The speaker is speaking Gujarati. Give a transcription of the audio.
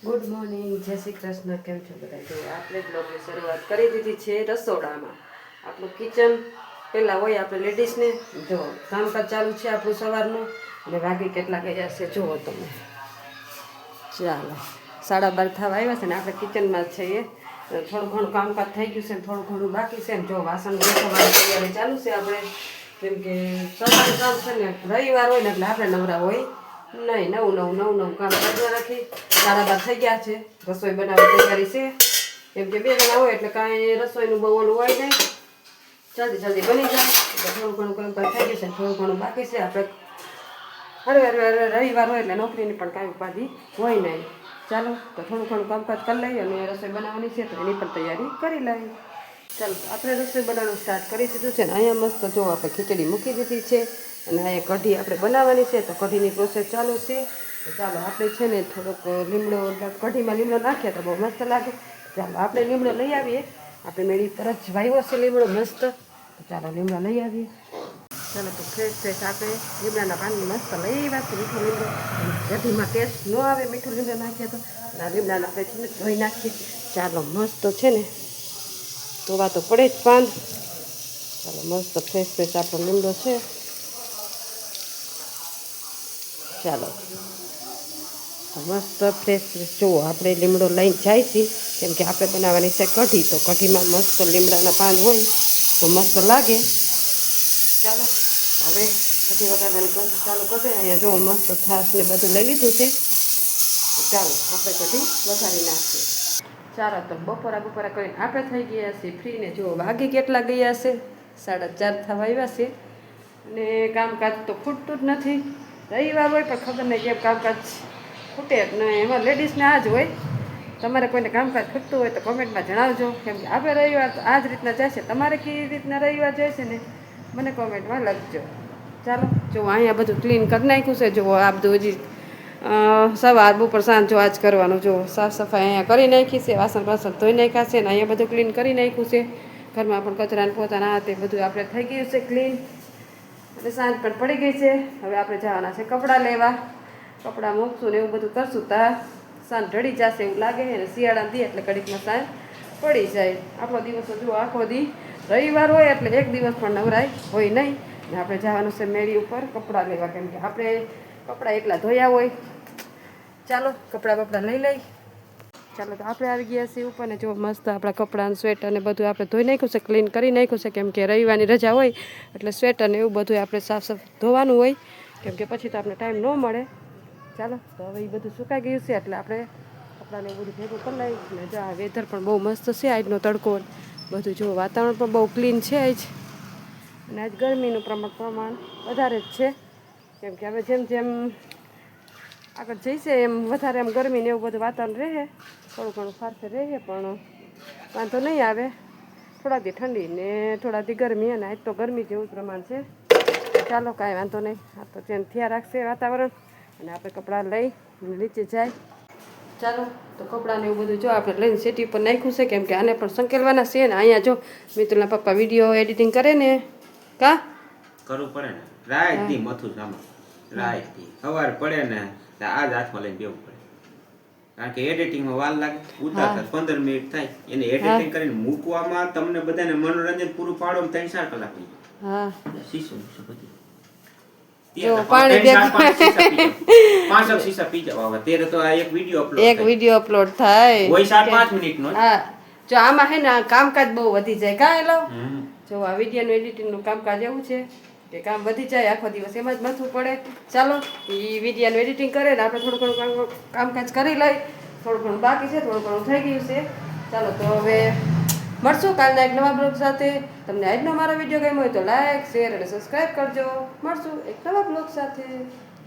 ગુડ મોર્નિંગ, જય શ્રી કૃષ્ણ. કેમ છો બધા? જો આપણે બ્લોગની શરૂઆત કરી દીધી છે રસોડામાં. આપણું કિચન પહેલાં હોય આપણે લેડીઝને. જો કામકાજ ચાલુ છે આપણું સવારનું, અને વાગે કેટલા ગયા છે જુઓ તમે. ચાલો 12:30 થવા આવ્યા છે ને આપણે કિચનમાં જ છીએ. થોડું ઘણું કામકાજ થઈ ગયું છે ને થોડું ઘણું બાકી છે ને જો વાસણ ગોઠવવાની તૈયારી ચાલુ છે આપણે. કેમ કે સવારનું કામ છે ને રવિવાર હોય ને એટલે આપણે નવરા હોય નહીં. નવું કામ કરવા રાખી 12:30 થઈ ગયા છે. રસોઈ બનાવવાની તૈયારી છે. કેમ કે 2 જણા હોય એટલે કાંઈ રસોઈનું બહુ ઓલું હોય નહીં, જલ્દી બની જાય. એટલે થોડું ઘણું કામકાજ થઈ ગયું છે, થોડું ઘણું બાકી છે. આપણે રવિવાર હોય એટલે નોકરીની પણ કાંઈ ઉપાધિ હોય નહીં. ચાલો તો થોડું ઘણું કામકાજ કરી લઈએ અને રસોઈ બનાવવાની છે તો એની પણ તૈયારી કરી લઈએ. ચાલો આપણે રસોઈ બનાવવાનું સ્ટાર્ટ કરી દીધું છે ને અહીંયા મસ્ત જો આપણે ખીચડી મૂકી દીધી છે અને અહીંયા કઢી આપણે બનાવવાની છે તો કઢીની પ્રોસેસ ચાલુ છે. તો ચાલો આપણે છે ને થોડોક લીમડો, કઢીમાં લીમડો નાખીએ તો બહુ મસ્ત લાગે. ચાલો આપણે લીમડો લઈ આવીએ. આપણે મેળી પર જ વાવ્યો છે લીમડો મસ્ત. તો ચાલો લીમડો લઈ આવીએ. ચાલો તો ફ્રેશ આપણે લીમડાના પાણી મસ્ત લઈ આવ્યા છે. મીઠો લીમડો કઢીમાં ટેસ્ટ ન આવે મીઠું લીમડો નાખીએ તો. આ લીમડાના આપણે છે ને ધોઈ નાખીએ. ચાલો મસ્ત છે ને ધોવા તો પડે જ પાન. ચાલો મસ્ત ફ્રેશ આપણો લીમડો છે. ચાલો મસ્ત ફ્રેશ જુઓ આપણે લીમડો લઈને જાય છીએ. કેમ કે આપણે બનાવવાની છે કઢી, તો કઢીમાં મસ્ત લીમડાના પાન હોય તો મસ્ત લાગે. ચાલો હવે કઢી વગાડવાની પ્રોસેસ ચાલુ કરી. અહીંયા જુઓ મસ્ત છાશ ને બધું લઈ લીધું છે. તો ચાલો આપણે કઢી વઘારી નાખીએ. ચાલો તો બપોરા કરીને આપણે થઈ ગયા છીએ ફ્રી ને જુઓ વાગે કેટલા ગયા છે 4:30 થવા આવ્યા છે. અને કામકાજ તો ખૂટતું જ નથી. રવિવાર હોય પણ ખબર નહીં કેમ કામકાજ ખૂટે જ નહીં. એમાં લેડીઝને આ જ હોય. તમારે કોઈને કામકાજ ખૂટતું હોય તો કોમેન્ટમાં જણાવજો. કેમ કે આપણે રવિવાર તો આ જ રીતના જાય છે. તમારે કેવી રીતના રવિવાર જાય છે ને મને કોમેન્ટમાં લખજો. ચાલો જો અહીંયા બધું ક્લીન કરી નાખ્યું છે. જુઓ આ બધું હજી સવાર બપોર સાંજ જો આજ કરવાનું. જો સાફ સફાઈ અહીંયા કરી નાખી છે. વાસણ ધોઈ નાખ્યા છે ને અહીંયા બધું ક્લીન કરી નાખ્યું છે. ઘરમાં પણ કચરાને પોતાના હાથે બધું આપણે થઈ ગયું છે ક્લીન. એટલે સાંજ પણ પડી ગઈ છે. હવે આપણે જવાના છે કપડાં લેવા. કપડાં મૂકશું ને એવું બધું કરશું ત્યાં સાંજ ઢળી જશે એવું લાગે. અને શિયાળામાં દે એટલે ઘડીકમાં સાંજ પડી જાય. આપણો દિવસ જો આખો દી રવિવાર હોય એટલે એક દિવસ પણ નવરાય હોય નહીં. ને આપણે જવાનું છે મેળી ઉપર કપડાં લેવા. કેમ કે આપણે કપડાં એકલા ધોયા હોય. ચાલો કપડાં લઈ લઈ. ચાલો તો આપણે આવી ગયા છીએ ઉપર ને જો મસ્ત આપણા કપડાં સ્વેટર ને બધું આપણે ધોઈ નાખ્યું છે, ક્લીન કરી નાખ્યું છે. કેમ કે રવિવારની રજા હોય એટલે સ્વેટર ને એવું બધું આપણે સાફ ધોવાનું હોય. કેમ કે પછી તો આપણે ટાઈમ ન મળે. ચાલો તો હવે એ બધું સુકાઈ ગયું છે એટલે આપણે કપડાને એવું બધું ભેગું કરી લઈએ. ને જો આ વેધર પણ બહુ મસ્ત છે. આજનો તડકો બધું જો વાતાવરણ પણ બહુ ક્લીન છે આજ. અને આજ ગરમીનું પ્રમાણ વધારે જ છે. કેમ કે હવે જેમ આગળ જઈશે એમ વધારે એમ ગરમી ને એવું બધું વાતાવરણ રહે. થોડું ઘણું ફારફે રહે પણ વાંધો નહીં આવે. થોડા દી ઠંડી ને થોડા દી ગરમી. અને આજ તો ગરમી જેવું પ્રમાણ છે. ચાલો કાંઈ વાંધો નહીં. આ તો ચેન્જ થયા રાખશે વાતાવરણ. અને આપણે કપડાં લઈ નીચે જાય. ચાલો તો કપડાને એવું બધું જો આપણે લઈને સેટી ઉપર નાખ્યું છે. કેમ કે આને પણ સંકેલવાના છે. ને અહીંયા જો મિત્રના પપ્પા વિડીયો એડિટિંગ કરે ને કા કરવું પડે ને રાત દી મથું સામા રાત દી સવાર પડે ને આજ હાથમાં લઈને બેવું પડે. કારણ કે એડિટિંગમાં વાર લાગે. ઉતારતા 15 મિનિટ થાય. એને એડિટિંગ કરીને મૂકવામાં તમને બધાને મનોરંજન પૂરું પાડો 3-4 કલાક થઈ જાય. હા શીશો બધી જો પાણી 5 શીશા પી જાવ. તેરે તો આ એક વિડિયો અપલોડ થાય હોય 4-5 મિનિટનો. હા જો આમાં હે ને કામકાજ બહુ વધી જાય કા એલો. જો આ વિડીયોનું એડિટિંગનું કામકાજ એવું છે કે કામ વધી જાય. આખો દિવસ એમ જ મથવું પડે. ચાલો એ વિડીયોનું એડિટિંગ કરે ને આપણે થોડું ઘણું કામકાજ કરી લઈ. થોડું ઘણું બાકી છે, થોડું ઘણું થઈ ગયું છે. ચાલો તો હવે મળશું કાલના એક નવા બ્લોગ સાથે. તમને આજનો મારો વિડીયો ગમ્યો હોય તો લાઈક, શેર અને સબસ્ક્રાઈબ કરજો. મળશું એક નવા બ્લોગ સાથે.